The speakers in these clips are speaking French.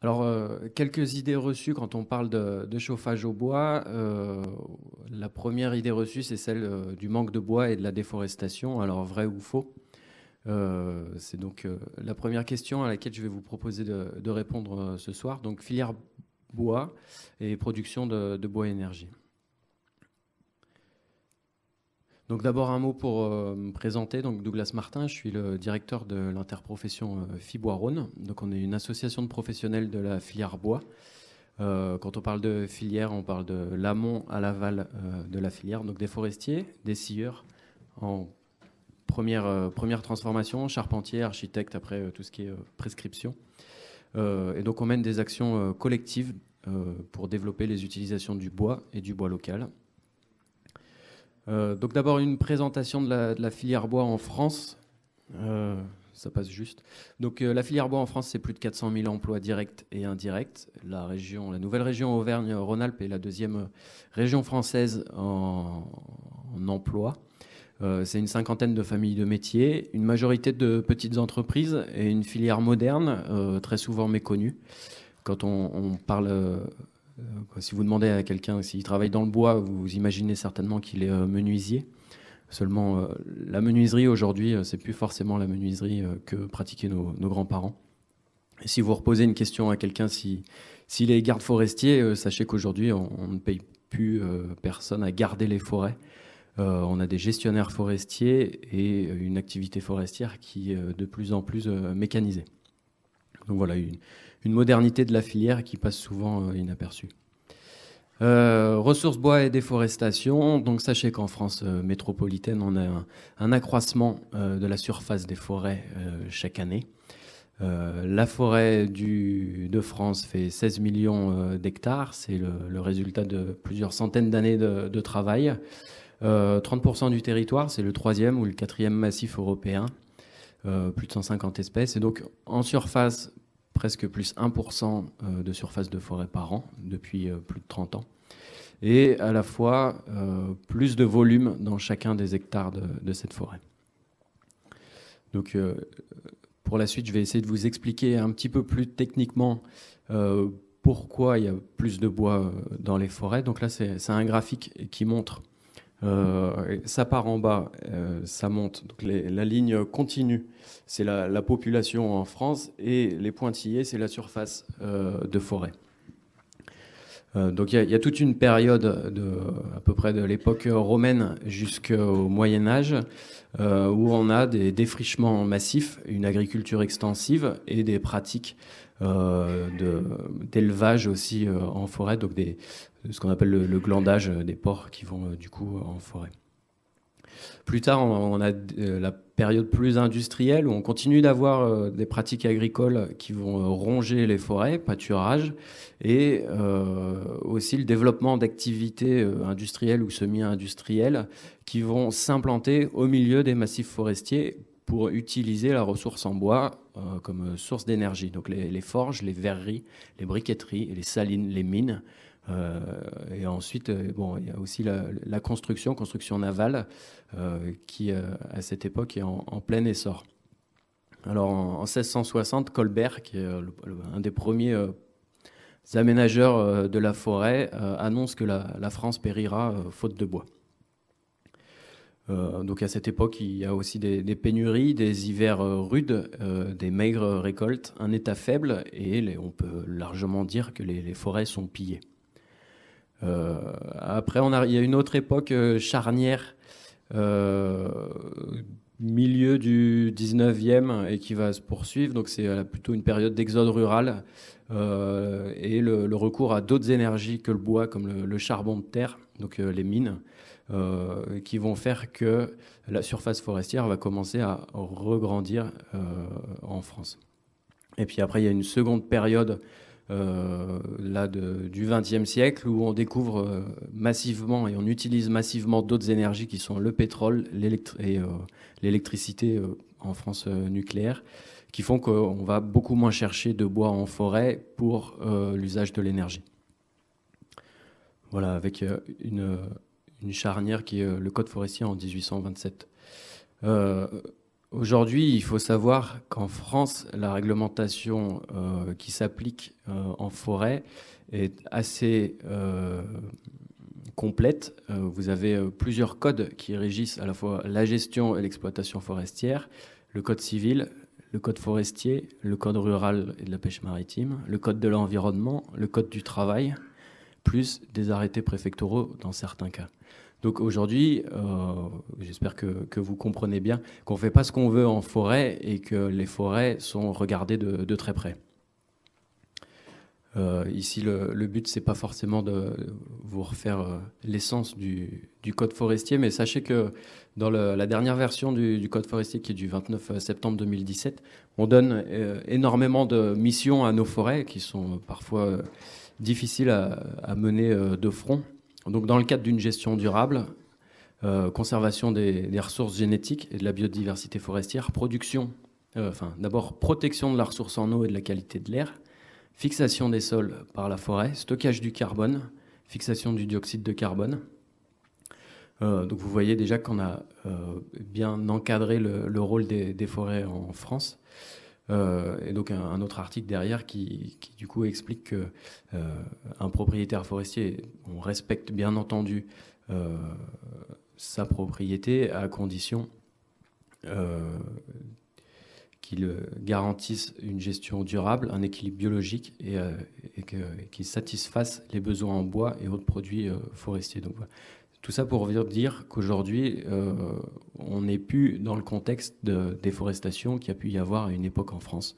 Alors, quelques idées reçues quand on parle de chauffage au bois. La première idée reçue, c'est celle du manque de bois et de la déforestation. Alors, vrai ou faux? C'est donc la première question à laquelle je vais vous proposer de répondre ce soir. Donc, filière bois et production de bois énergie. Donc d'abord un mot pour me présenter. Donc Douglas Martin, je suis le directeur de l'interprofession Fibois-Rhône. Donc on est une association de professionnels de la filière bois. Quand on parle de filière, on parle de l'amont à l'aval de la filière, donc des forestiers, des scieurs en première transformation, charpentiers, architectes, après tout ce qui est prescription. Et donc on mène des actions collectives pour développer les utilisations du bois et du bois local. Donc d'abord une présentation de la filière bois en France. Ça passe juste. Donc la filière bois en France, c'est plus de 400 000 emplois directs et indirects. La nouvelle région Auvergne-Rhône-Alpes est la deuxième région française en emploi. C'est une cinquantaine de familles de métiers, une majorité de petites entreprises et une filière moderne, très souvent méconnue. Quand on parle si vous demandez à quelqu'un s'il travaille dans le bois, vous imaginez certainement qu'il est menuisier. Seulement, la menuiserie aujourd'hui, c'est plus forcément la menuiserie que pratiquaient nos grands-parents. Et si vous reposez une question à quelqu'un s'il est garde forestier, sachez qu'aujourd'hui, on ne paye plus personne à garder les forêts. On a des gestionnaires forestiers et une activité forestière qui est de plus en plus mécanisée. Donc voilà, une modernité de la filière qui passe souvent inaperçue. Ressources bois et déforestation. Donc sachez qu'en France métropolitaine, on a un accroissement de la surface des forêts chaque année. La forêt de France fait 16 millions d'hectares. C'est le résultat de plusieurs centaines d'années de travail. 30% du territoire, c'est le troisième ou le quatrième massif européen. Plus de 150 espèces. Et donc en surface, presque plus 1% de surface de forêt par an depuis plus de 30 ans. Et à la fois plus de volume dans chacun des hectares de cette forêt. Donc pour la suite, je vais essayer de vous expliquer un petit peu plus techniquement pourquoi il y a plus de bois dans les forêts. Donc là, c'est un graphique qui montre, ça part en bas, ça monte. Donc la ligne continue, c'est la population en France, et les pointillés, c'est la surface de forêt. Donc il y a toute une période à peu près de l'époque romaine jusqu'au Moyen-Âge où on a des défrichements massifs, une agriculture extensive et des pratiques d'élevage aussi en forêt, donc ce qu'on appelle le glandage des porcs qui vont du coup en forêt. Plus tard, on a la période plus industrielle où on continue d'avoir des pratiques agricoles qui vont ronger les forêts, pâturage, et aussi le développement d'activités industrielles ou semi-industrielles qui vont s'implanter au milieu des massifs forestiers pour utiliser la ressource en bois comme source d'énergie. Donc les forges, les verreries, les briqueteries, les salines, les mines. Et ensuite, il y a aussi la construction navale qui, à cette époque, est en plein essor. Alors, en 1660, Colbert, qui est un des premiers aménageurs de la forêt, annonce que la France périra faute de bois. Donc à cette époque, il y a aussi des pénuries, des hivers rudes, des maigres récoltes, un état faible, et on peut largement dire que les forêts sont pillées. Après, il y a une autre époque charnière, milieu du 19e, et qui va se poursuivre. Donc c'est plutôt une période d'exode rural et le recours à d'autres énergies que le bois, comme le charbon de terre, donc les mines, qui vont faire que la surface forestière va commencer à regrandir en France. Et puis après, il y a une seconde période du XXe siècle où on découvre massivement et on utilise massivement d'autres énergies qui sont le pétrole et l'électricité en France nucléaire, qui font qu'on va beaucoup moins chercher de bois en forêt pour l'usage de l'énergie. Voilà, avec une charnière qui est le Code forestier en 1827. Aujourd'hui, il faut savoir qu'en France, la réglementation qui s'applique en forêt est assez complète. Vous avez plusieurs codes qui régissent à la fois la gestion et l'exploitation forestière, le code civil, le code forestier, le code rural et de la pêche maritime, le code de l'environnement, le code du travail, plus des arrêtés préfectoraux dans certains cas. Donc aujourd'hui, j'espère que vous comprenez bien qu'on ne fait pas ce qu'on veut en forêt et que les forêts sont regardées de très près. Ici, le but, c'est pas forcément de vous refaire l'essence du code forestier, mais sachez que dans la dernière version du code forestier, qui est du 29 septembre 2017, on donne énormément de missions à nos forêts qui sont parfois difficiles à mener de front. Donc, dans le cadre d'une gestion durable, conservation des ressources génétiques et de la biodiversité forestière, d'abord protection de la ressource en eau et de la qualité de l'air, fixation des sols par la forêt, stockage du carbone, fixation du dioxyde de carbone. Donc vous voyez déjà qu'on a bien encadré le rôle des forêts en France. Et donc un autre article derrière qui du coup explique que un propriétaire forestier, on respecte bien entendu sa propriété à condition qu'il garantisse une gestion durable, un équilibre biologique et qu'il satisfasse les besoins en bois et autres produits forestiers. Donc, voilà. Tout ça pour dire qu'aujourd'hui, on n'est plus dans le contexte de déforestation qu'il y a pu y avoir à une époque en France.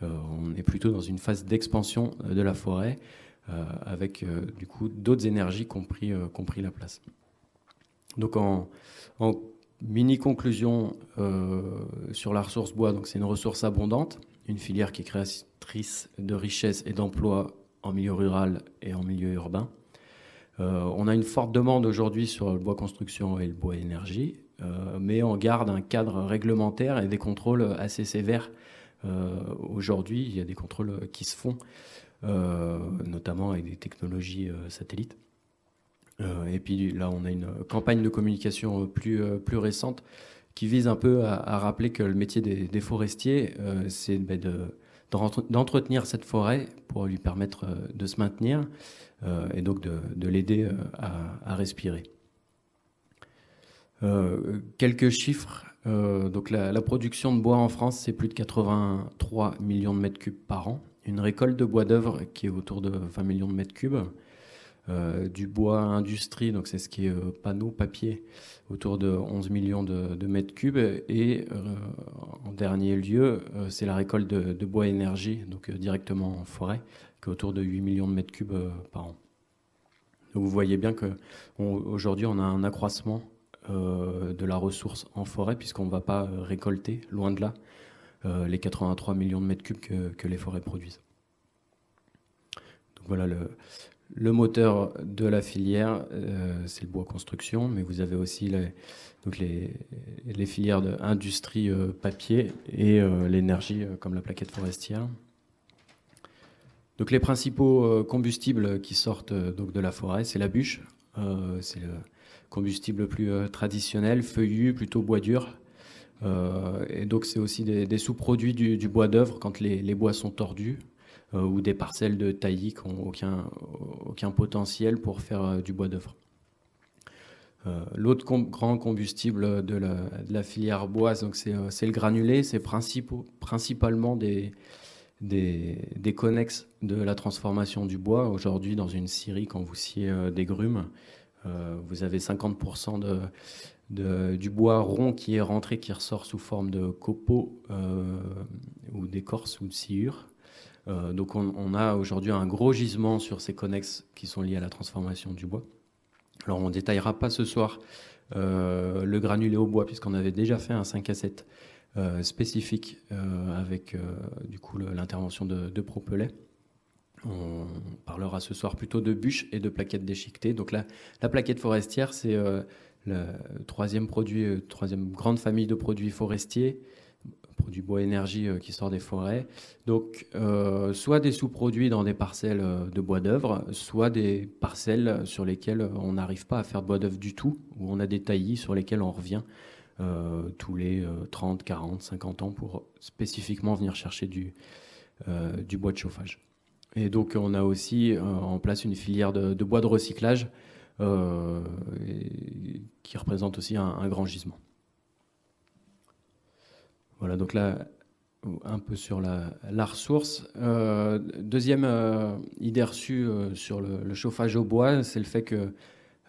On est plutôt dans une phase d'expansion de la forêt avec du coup d'autres énergies qui ont pris la place. Donc en mini conclusion sur la ressource bois, donc c'est une ressource abondante, une filière qui est créatrice de richesses et d'emplois en milieu rural et en milieu urbain. On a une forte demande aujourd'hui sur le bois construction et le bois énergie, mais on garde un cadre réglementaire et des contrôles assez sévères. Aujourd'hui, il y a des contrôles qui se font, notamment avec des technologies satellites. Et puis là, on a une campagne de communication plus récente qui vise un peu à rappeler que le métier des forestiers, c'est d'entretenir cette forêt pour lui permettre de se maintenir et donc de l'aider à respirer. Quelques chiffres. Donc la production de bois en France, c'est plus de 83 millions de mètres cubes par an. Une récolte de bois d'œuvre qui est autour de 20 millions de mètres cubes. Du bois industrie, donc c'est ce qui est panneau, papier, autour de 11 millions de mètres cubes. Et en dernier lieu, c'est la récolte de bois énergie, donc directement en forêt, qui est autour de 8 millions de mètres cubes par an. Donc vous voyez bien qu'aujourd'hui, on a un accroissement de la ressource en forêt, puisqu'on ne va pas récolter, loin de là, les 83 millions de mètres cubes que les forêts produisent. Donc voilà, le moteur de la filière, c'est le bois construction, mais vous avez aussi les filières d'industrie papier et l'énergie comme la plaquette forestière. Donc les principaux combustibles qui sortent donc de la forêt, c'est la bûche, c'est le combustible le plus traditionnel, feuillu, plutôt bois dur. Et donc c'est aussi des sous-produits du bois d'œuvre quand les bois sont tordus. Ou des parcelles de taillis qui n'ont aucun potentiel pour faire du bois d'œuvre. L'autre grand combustible de la filière bois, c'est le granulé, c'est principalement des connexes de la transformation du bois. Aujourd'hui, dans une scierie, quand vous sciez des grumes, vous avez 50% du bois rond qui est rentré, qui ressort sous forme de copeaux ou d'écorce ou de sciure. Donc on a aujourd'hui un gros gisement sur ces connexes qui sont liés à la transformation du bois. Alors on ne détaillera pas ce soir le granulé au bois puisqu'on avait déjà fait un 5 à 7 spécifique avec du coup l'intervention de Propellet. On parlera ce soir plutôt de bûches et de plaquettes déchiquetées. Donc la plaquette forestière, c'est le troisième grande famille de produits forestiers, produits bois énergie qui sort des forêts. Donc, soit des sous-produits dans des parcelles de bois d'œuvre, soit des parcelles sur lesquelles on n'arrive pas à faire de bois d'œuvre du tout, où on a des taillis sur lesquels on revient tous les 30, 40, 50 ans pour spécifiquement venir chercher du bois de chauffage. Et donc on a aussi en place une filière de bois de recyclage qui représente aussi un grand gisement. Voilà, donc là, un peu sur la ressource. Deuxième idée reçue sur le chauffage au bois, c'est le fait que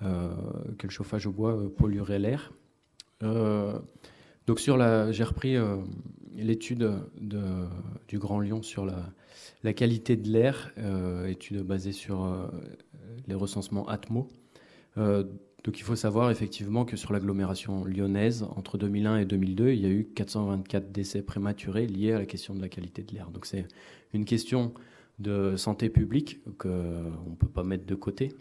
le chauffage au bois polluerait l'air. Donc j'ai repris l'étude du Grand Lyon sur la qualité de l'air, étude basée sur les recensements Atmo. Donc il faut savoir effectivement que sur l'agglomération lyonnaise, entre 2001 et 2002, il y a eu 424 décès prématurés liés à la question de la qualité de l'air. Donc c'est une question de santé publique qu'on ne peut pas mettre de côté.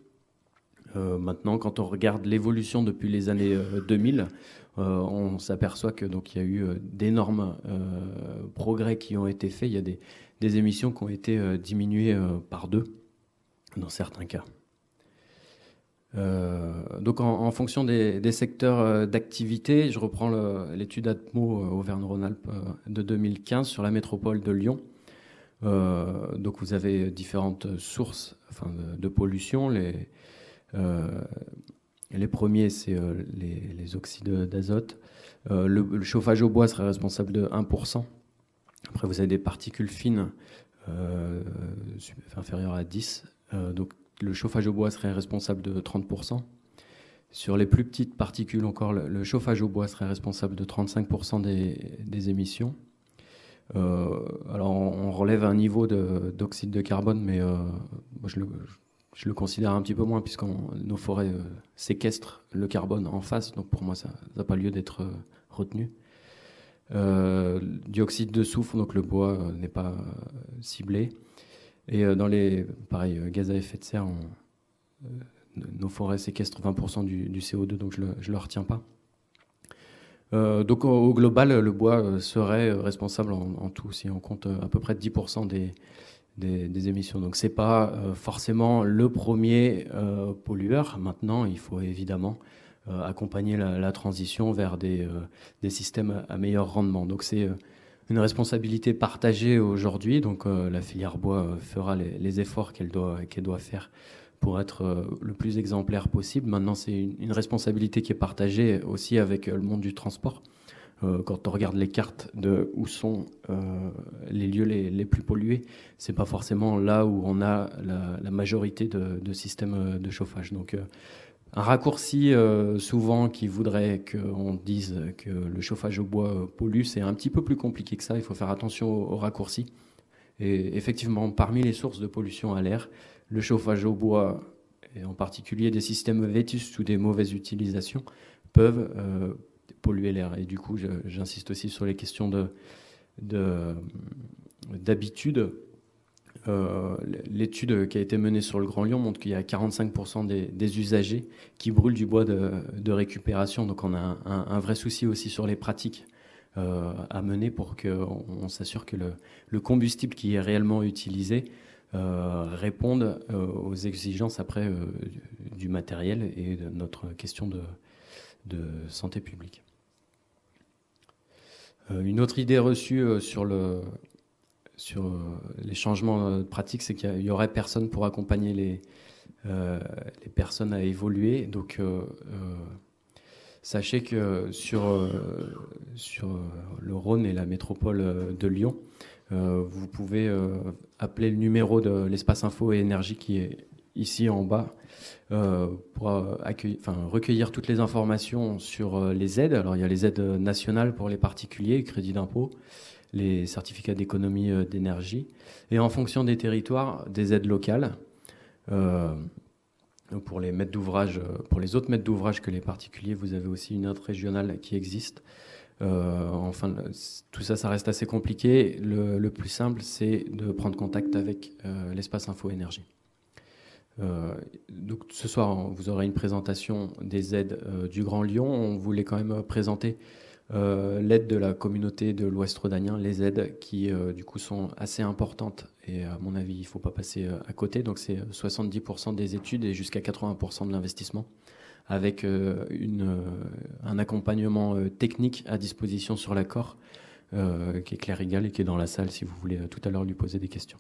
Maintenant, quand on regarde l'évolution depuis les années 2000, on s'aperçoit que donc il y a eu d'énormes progrès qui ont été faits. Il y a des émissions qui ont été diminuées par 2 dans certains cas. Donc en fonction des secteurs d'activité, je reprends l'étude Atmo Auvergne-Rhône-Alpes de 2015 sur la métropole de Lyon. Donc vous avez différentes sources de pollution. Les premiers, c'est les oxydes d'azote. Le chauffage au bois serait responsable de 1%. Après, vous avez des particules fines inférieures à 10. Donc le chauffage au bois serait responsable de 30%. Sur les plus petites particules encore, le chauffage au bois serait responsable de 35% des émissions. Alors on relève un niveau d'oxyde de carbone, mais moi je le considère un petit peu moins puisque nos forêts séquestrent le carbone en face, donc pour moi ça n'a pas lieu d'être retenu. Dioxyde de soufre, donc le bois n'est pas ciblé. Et dans les gaz à effet de serre, nos forêts séquestrent 20% du CO2, donc je ne le retiens pas. Donc au global, le bois serait responsable en tout, si on compte à peu près 10% des émissions. Donc c'est pas forcément le premier pollueur. Maintenant, il faut évidemment accompagner la transition vers des systèmes à meilleur rendement. Donc c'est une responsabilité partagée aujourd'hui. Donc la filière bois fera les efforts qu'elle doit faire pour être le plus exemplaire possible. Maintenant, c'est une responsabilité qui est partagée aussi avec le monde du transport. Quand on regarde les cartes de où sont les lieux les plus pollués, c'est pas forcément là où on a la majorité de systèmes de chauffage. Donc un raccourci souvent qui voudrait qu'on dise que le chauffage au bois pollue, c'est un petit peu plus compliqué que ça. Il faut faire attention aux raccourcis. Et effectivement, parmi les sources de pollution à l'air, le chauffage au bois, et en particulier des systèmes vétustes ou des mauvaises utilisations, peuvent polluer l'air. Et du coup, j'insiste aussi sur les questions d'habitude. L'étude qui a été menée sur le Grand Lyon montre qu'il y a 45% des usagers qui brûlent du bois de récupération. Donc on a un vrai souci aussi sur les pratiques à mener pour qu'on s'assure que le combustible qui est réellement utilisé réponde aux exigences après du matériel et de notre question de santé publique. Une autre idée reçue sur les changements de pratique, c'est qu'il y aurait personne pour accompagner les personnes à évoluer. Donc, sachez que sur le Rhône et la métropole de Lyon, vous pouvez appeler le numéro de l'espace info et énergie qui est ici en bas pour recueillir toutes les informations sur les aides. Alors, il y a les aides nationales pour les particuliers, crédit d'impôt, les certificats d'économie d'énergie, et en fonction des territoires, des aides locales pour les maîtres d'ouvrage, pour les autres maîtres d'ouvrage que les particuliers. Vous avez aussi une aide régionale qui existe. Enfin, tout ça, ça reste assez compliqué. Le plus simple, c'est de prendre contact avec l'espace info énergie. Donc, ce soir, vous aurez une présentation des aides du Grand Lyon. On voulait quand même présenter l'aide de la communauté de l'Ouest rhodanien, les aides qui du coup sont assez importantes et à mon avis il ne faut pas passer à côté. Donc c'est 70% des études et jusqu'à 80% de l'investissement avec un accompagnement technique à disposition sur l'accord, qui est Claire Rigal et qui est dans la salle si vous voulez tout à l'heure lui poser des questions.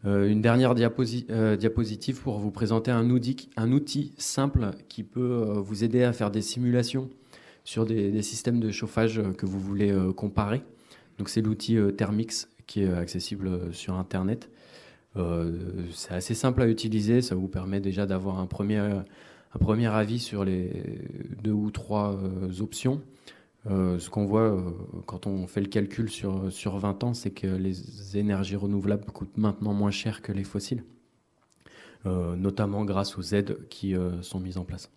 Une dernière diapositive pour vous présenter un outil simple qui peut vous aider à faire des simulations sur des systèmes de chauffage que vous voulez comparer. Donc c'est l'outil Thermix qui est accessible sur Internet. C'est assez simple à utiliser, ça vous permet déjà d'avoir un premier avis sur les 2 ou 3 options. Ce qu'on voit quand on fait le calcul sur 20 ans, c'est que les énergies renouvelables coûtent maintenant moins cher que les fossiles, notamment grâce aux aides qui sont mises en place.